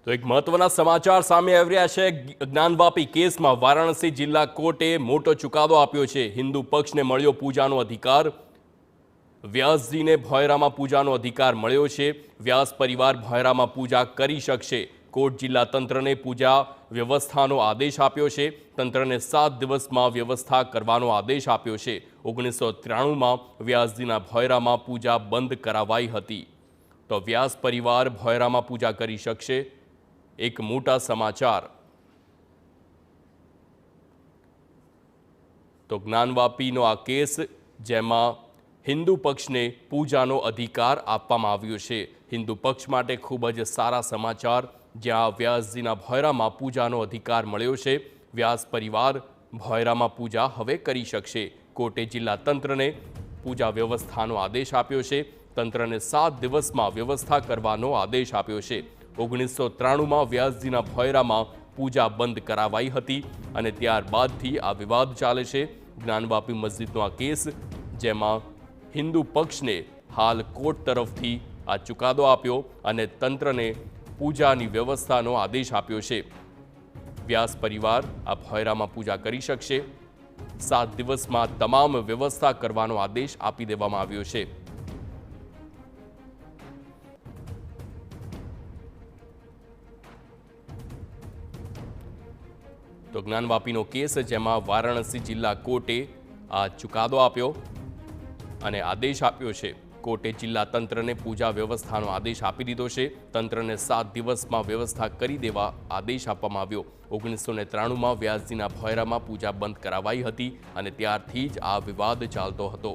તો એક મહત્વના સમાચાર સામે આવી રહ્યા છે। જ્ઞાનવાપી કેસમાં વારાણસી જિલ્લા કોર્ટે મોટો ચુકાદો આપ્યો છે। હિન્દુ પક્ષને મળ્યો પૂજાનો અધિકાર। વ્યાસજીને ભોયરામાં પૂજાનો અધિકાર મળ્યો છે। વ્યાસ પરિવાર ભોયરામાં પૂજા કરી શકશે। કોર્ટ જિલ્લા તંત્રને પૂજા વ્યવસ્થાનો આદેશ આપ્યો છે। તંત્રને 7 દિવસમાં વ્યવસ્થા કરવાનો આદેશ આપ્યો છે। 1993માં વ્યાસજીના ભોયરામાં પૂજા બંધ કરાવાઈ હતી, તો વ્યાસ પરિવાર ભોયરામાં પૂજા કરી શકશે। એક મોટા સમાચાર। તો જ્ઞાનવાપીનો આ કેસ જેમાં હિન્દુ પક્ષને પૂજાનો અધિકાર આપવામાં આવ્યો છે। હિન્દુ પક્ષ માટે ખૂબ જ સારા સમાચાર, જ્યાં વ્યાસજીના ભોયરામાં પૂજાનો અધિકાર મળ્યો છે। વ્યાસ પરિવાર ભોયરામાં પૂજા હવે કરી શકશે। કોર્ટે જિલ્લા તંત્રને પૂજા વ્યવસ્થાનો આદેશ આપ્યો છે। તંત્રને 7 દિવસમાં વ્યવસ્થા કરવાનો આદેશ આપ્યો છે। 1993માં વ્યાસજીના ભોયરામાં પૂજા બંધ કરાવાઈ હતી અને ત્યારબાદથી આ વિવાદ ચાલે છે। જ્ઞાનવાપી મસ્જિદનો આ કેસ, જેમાં હિન્દુ પક્ષને હાલ કોર્ટ તરફથી આ ચુકાદો આપ્યો અને તંત્રને પૂજાની વ્યવસ્થાનો આદેશ આપ્યો છે। વ્યાસ પરિવાર આ ભોયરામાં પૂજા કરી શકશે। 7 દિવસમાં તમામ વ્યવસ્થા કરવાનો આદેશ આપી દેવામાં આવ્યો છે। તો જ્ઞાનવાપીનો કેસ, જેમાં વારાણસી જિલ્લા કોર્ટે આ ચુકાદો આપ્યો અને આદેશ આપ્યો છે। કોર્ટે જિલ્લા તંત્રને પૂજા વ્યવસ્થાનો આદેશ આપી દીધો છે। તંત્રને 7 દિવસમાં વ્યવસ્થા કરી દેવા આદેશ આપવામાં આવ્યો। 1993માં વ્યાસજીના ભોયરામાં પૂજા બંધ કરાવાઈ હતી અને ત્યારથી જ આ વિવાદ ચાલતો હતો।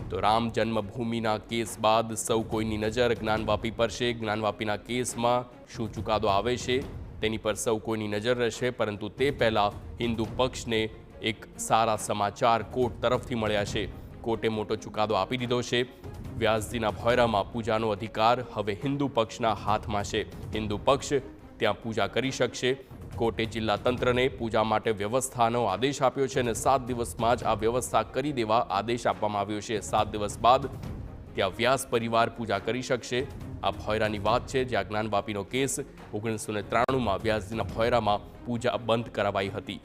તો રામ જન્મભૂમિના કેસ બાદ સૌ કોઈની નજર જ્ઞાનવાપી પર છે। જ્ઞાનવાપીના કેસમાં શું ચુકાદો આવે છે તેની પર સૌ કોઈની નજર રહેશે, પરંતુ તે પહેલાં હિન્દુ પક્ષને એક સારા સમાચાર કોર્ટ તરફથી મળ્યા છે। કોર્ટે મોટો ચુકાદો આપી દીધો છે। વ્યાસજીના ભોયરામાં પૂજાનો અધિકાર હવે હિન્દુ પક્ષના હાથમાં છે। હિન્દુ પક્ષ ત્યાં પૂજા કરી શકશે। કોર્ટે જિલ્લા તંત્રને પૂજા માટે વ્યવસ્થાનો આદેશ આપ્યો છે અને 7 દિવસમાં જ આ વ્યવસ્થા કરી દેવા આદેશ આપવામાં આવ્યો છે। 7 દિવસ બાદ ત્યાં વ્યાસ પરિવાર પૂજા કરી શકશે। આ ભોયરાની વાત છે, જ્યાં જ્ઞાનવાપીનો કેસ 1993માં વ્યાસજીના ભોયરામાં પૂજા બંધ કરાવાઈ હતી।